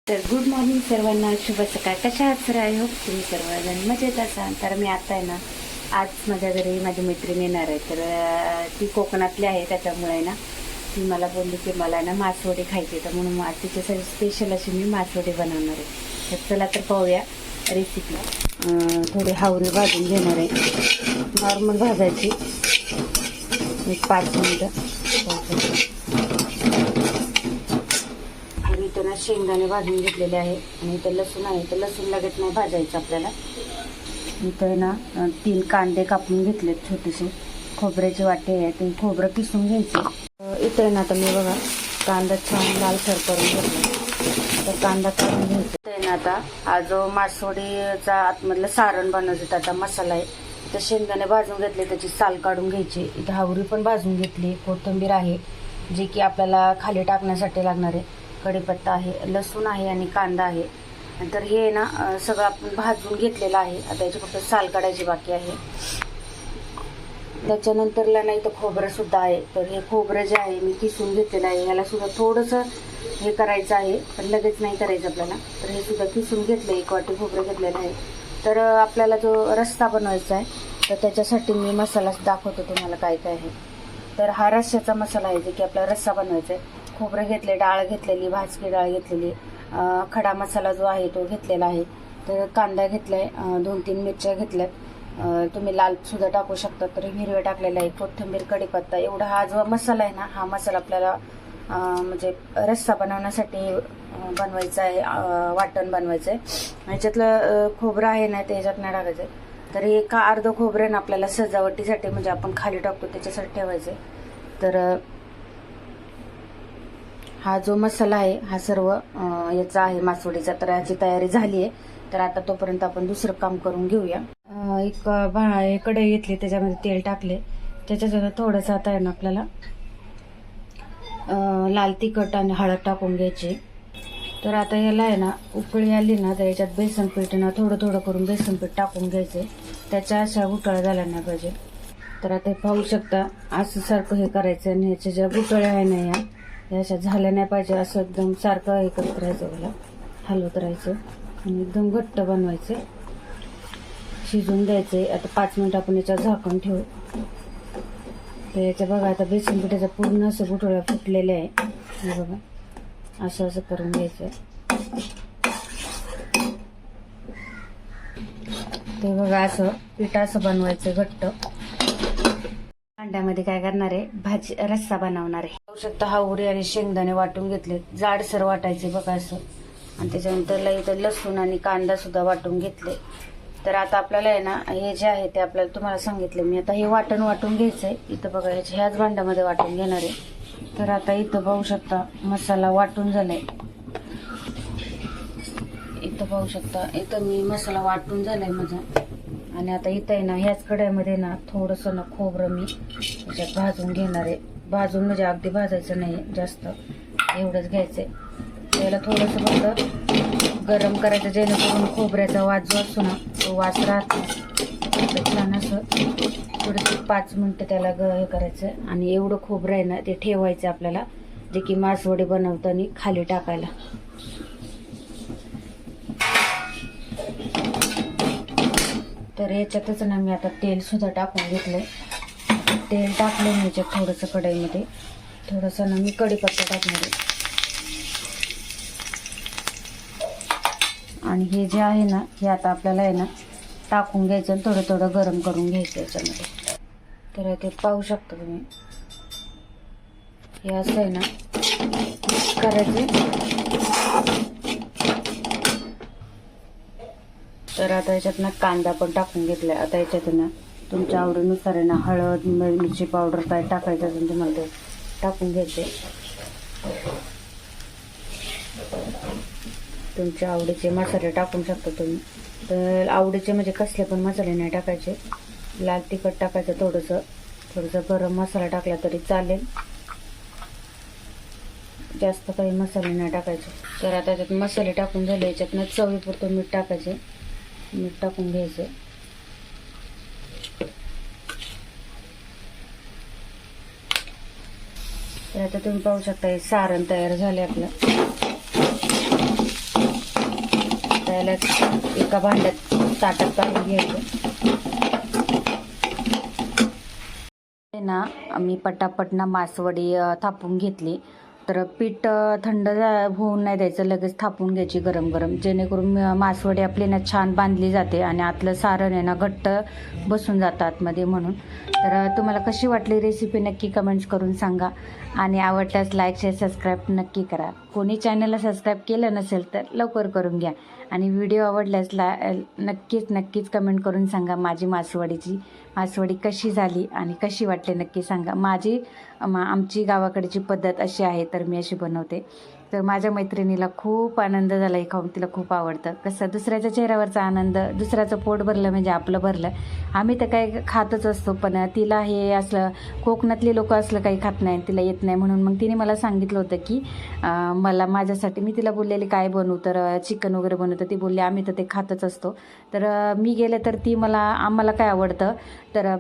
तर good morning सर्वांना, शुभ सकाळ. कशा आहात सर? आय होप तुम्ही सर्वजण मजेत असाल. तर मी आता आहे ना, आज माझ्या घरी माझी मैत्रीण येणार आहे. तर ती कोकणातली आहे, त्याच्यामुळे ना ती मला बोलली की मला ना मासवडी खायची. तर म्हणून आज तिच्यासाठी स्पेशल अशी मी मासवडी बनवणार आहे. तर चला तर पाहूया रेसिपी. थोडी हावरी भाजून घेणार आहे, नॉर्मल भाजायची, एक 5 मिनिटं. इथं ना शेंगदाणे भाजून घेतलेले आहे आणि इथं लसूण आहे. तर लसूण लगेच नाही भाजायचं आपल्याला. इथं ना 3 कांदे कापून घेतलेत छोटेसे. खोबऱ्याची वाटी आहे, ते खोबरं किसून घ्यायचे. इथं ना आता मी बघा कांदा छान लालसर करून घेतला. तर कांदा काढून घ्यायचा. इथं ना आता हा जो मासवडीचा आतमधलं सारण बनवायचं त्याचा मसाला आहे. इथं शेंगदाणे भाजून घेतले, त्याची साल काढून घ्यायची. इथं हावरी पण भाजून घेतली. कोथिंबीर आहे जी की आपल्याला खाली टाकण्यासाठी लागणार आहे. कढीपत्ता आहे, लसूण आहे आणि कांदा आहे. नंतर हे ना सगळं आपण भाजून घेतलेलं आहे. आता याची फक्त साल काढायची बाकी आहे. त्याच्यानंतरला नाही तर खोबरं सुद्धा आहे. तर हे खोबरं जे आहे मी किसून घेतलेलं आहे. याला सुद्धा थोडंसं हे करायचं आहे, पण लगेच नाही करायचं आपल्याला. तर हे सुद्धा किसून घेतलं, 1 वाटी खोबरं घेतलेलं आहे. तर आपल्याला जो रस्सा बनवायचा आहे, तर त्याच्यासाठी मी मसाला दाखवतो तुम्हाला काय काय आहे. तर हा रस्स्याचा मसाला आहे, जे की आपला रस्सा बनवायचा आहे. खोबरं घेतले, डाळ घेतलेली, भाजकी डाळ घेतलेली, खडा मसाला जो आहे तो घेतलेला आहे. तर कांदा घेतलाय, 2-3 मिरच्या घेतल्यात. तुम्ही लाल सुद्धा टाकू शकता, तर हिरवे टाकलेले आहे. कोथिंबीर, कढीपत्ता, एवढा हा जो मसाला आहे ना, हा मसाला आपल्याला म्हणजे रस्सा बनवण्यासाठी बनवायचा आहे, वाटण बनवायचं आहे. ह्याच्यातलं खोबरं आहे ना, ते ह्याच्यात नाही टाकायचं आहे. तर हे का अर्ध खोबरं आहे ना आपल्याला सजावटीसाठी, म्हणजे आपण खाली टाकतो त्याच्यासाठी ठेवायचं आहे. तर हा जो मसाला आहे हा सर्व याचा आहे मासवडीचा. तर याची तयारी झाली आहे. तर आता तोपर्यंत आपण दुसरं काम करून घेऊया. एक कढई घेतली, त्याच्यामध्ये तेल टाकले. त्याच्यात थोडंसं आता आहे ना आपल्याला लाल तिखट आणि हळद टाकून घ्यायची. तर आता याला आहे ना उकळी आली ना, तर याच्यात बेसन पीठ ना थोडं थोडं करून बेसन पीठ टाकून घ्यायचे. त्याच्या अशा गुठळ्या झाल्या नाही पाहिजे. तर आता पाहू शकता, असं सारखं हे करायचं आणि ह्याच्या ज्या गुठळ्या आहे ना या अशा झाल्या नाही पाहिजे. असं एकदम सारखं हे करत राहायचं, मला हलवत राहायचं आणि एकदम घट्ट बनवायचं, शिजून द्यायचे. आता 5 मिनिट आपण याच्यावर झाकण ठेवू. तर याच्या बघा आता बेसन पिठाचं पूर्ण असं गुठळ्या फुटलेले आहे. हे बघा असं असं करून घ्यायचं. ते बघा असं पीठ असं बनवायचं घट्ट. भांड्यामध्ये काय करणार आहे, भाजी रस्सा बनवणार आहे. पाहू शकता हावरी आणि शेंगदाणे वाटून घेतले, जाडसर वाटायचे बघा असं. आणि त्याच्यानंतर इथं लसूण आणि कांदा सुद्धा वाटून घेतले. तर आता आपल्याला आहे ना हे जे आहे ते आपल्याला तुम्हाला सांगितले मी. आता हे वाटून घ्यायचंय. इथं बघा ह्याच भांड्यामध्ये वाटून घेणार आहे. तर आता इथं पाहू शकता मसाला वाटून झालाय. इथं पाहू शकता, इथं मी मसाला वाटून झालाय माझा. आणि आता इथं आहे ना ह्याच कढईमध्ये ना थोडंसं ना खोबरं मी त्याच्यात भाजून घेणार आहे. भाजून म्हणजे अगदी भाजायचं नाही जास्त, एवढंच घ्यायचंय. त्याला थोडंसं फक्त गरम करायचं, जेणेकरून खोबऱ्याचा वास जो असतो ना तो वास राहतो. छान असं थोडंसं 5 मिनिटं त्याला हे करायचं. आणि एवढं खोबरं आहे ना ते ठेवायचं आपल्याला, जे की मासवडी बनवताना खाली टाकायला. तर याच्यातच ना मी आता तेल सुद्धा टाकून घेतलंय. तेल टाकलं मी याच्यात थोडंसं कढईमध्ये. थोडंसं ना मी कढीपत्ता टाकणार आहे. आणि हे जे आहे ना हे आता आपल्याला आहे ना टाकून घ्यायचं आणि थोडं थोडं गरम करून घ्यायचं याच्यामध्ये. तर ते पाहू शकता तुम्ही, हे असं आहे ना करायचे. तर आता याच्यात ना कांदा पण टाकून घेतलाय. आता याच्यात ना तुमच्या आवडीनुसार आहे ना हळद, मिरची पावडर काय टाकायचं असेल तुम्हाला ते टाकून घ्यायचे. तुमच्या आवडीचे मसाले टाकून शकता तुम्ही. तर आवडीचे म्हणजे कसले पण मसाले नाही टाकायचे. लाल तिखट टाकायचं थोडंसं गरम मसाला टाकला तरी चालेल, जास्त काही मसाले नाही टाकायचे. तर आता याच्यात मसाले टाकून झाले. याच्यातनं चवीपुरतं मीठ टाकायचे. मीठ टाकून घ्यायचं. तर आता तुम्ही पाहू शकता हे सारण तयार झाले आपलं. याला एका भांड्यात ताटात काढून घ्यायचं ना. मी पटापट ना मासवडी थापून घेतली. तर पीठ थंड होऊन नाही द्यायचं, लगेच थापून घ्यायची गरम गरम, जेणेकरून मासवडी आपली ना छान बांधली जाते आणि आतलं सारण आहे ना घट्ट बसून जातं आतमध्ये म्हणून. तर तुम्हाला कशी वाटली रेसिपी नक्की कमेंट्स करून सांगा आणि आवडल्यास लाईक शेअर सबस्क्राईब नक्की करा. कोणी चॅनलला सबस्क्राईब केलं नसेल तर लवकर करून घ्या आणि व्हिडिओ आवडल्यास नक्कीच कमेंट करून सांगा माझी मासवडी कशी झाली आणि कशी वाटली नक्की सांगा. आमची गावाकडची पद्धत अशी आहे तर मी अशी बनवते. तर माझ्या मैत्रिणीला खूप आनंद झाला हे खाऊन, तिला खूप आवडतं. कसं दुसऱ्याच्या चेहऱ्यावरचा आनंद, दुसऱ्याचं पोट भरलं म्हणजे आपलं भरलं. आम्ही तर काही खातच असतो, पण तिला हे असलं कोकणातली लोक असलं काही खात नाही, तिला येत नाही. म्हणून मग तिने मला सांगितलं होतं की माझ्यासाठी, मी तिला बोललेली काय बनवू, तर चिकन वगैरे बनवतं. ती बोलली आम्ही तर ते खातच असतो. तर मी गेले तर आम्हाला काय आवडतं, तर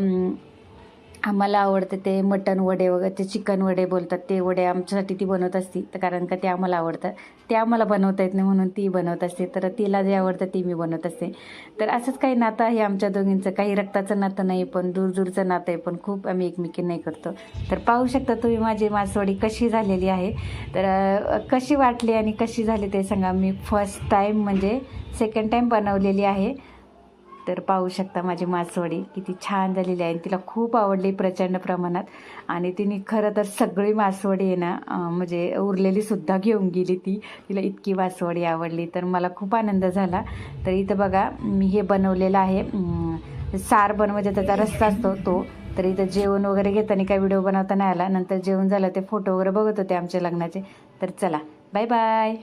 आम्हाला आवडतं ते मटण वडे वगैरे, ते चिकन वडे बोलतात ते वडे आमच्यासाठी ती बनवत असती. तर कारण का ते आम्हाला आवडतं, ते आम्हाला बनवता येत नाही म्हणून ती बनवत असते. तर तिला जे आवडतं ती मी बनवत असते. तर असंच काही नातं आहे आमच्या दोघींचं, काही रक्ताचं नातं नाही पण दूरचं नातं आहे, पण खूप आम्ही एकमेकींना करतो. तर पाहू शकता तुम्ही माझी मासवडी कशी झालेली आहे. तर कशी वाटली आणि कशी झाली ते सांगा. मी फर्स्ट टाईम म्हणजे सेकंड टाईम बनवलेली आहे. तर पाहू शकता माझी मासवडी किती छान झालेली आहे. तिला खूप आवडली प्रचंड प्रमाणात आणि तिने खरं तर सगळी मासवडी आहे ना म्हणजे उरलेली सुद्धा घेऊन गेली तिला इतकी मासवडी आवडली. तर मला खूप आनंद झाला. तर इथं बघा मी हे बनवलेलं आहे सार बनवायचा, त्याचा रस्ता असतो तो. तर इथं जेवण वगैरे घेताना काय व्हिडिओ बनवता नाही आला, नंतर जेवण झालं ते फोटो वगैरे बघत होते आमच्या लग्नाचे. तर चला बाय बाय.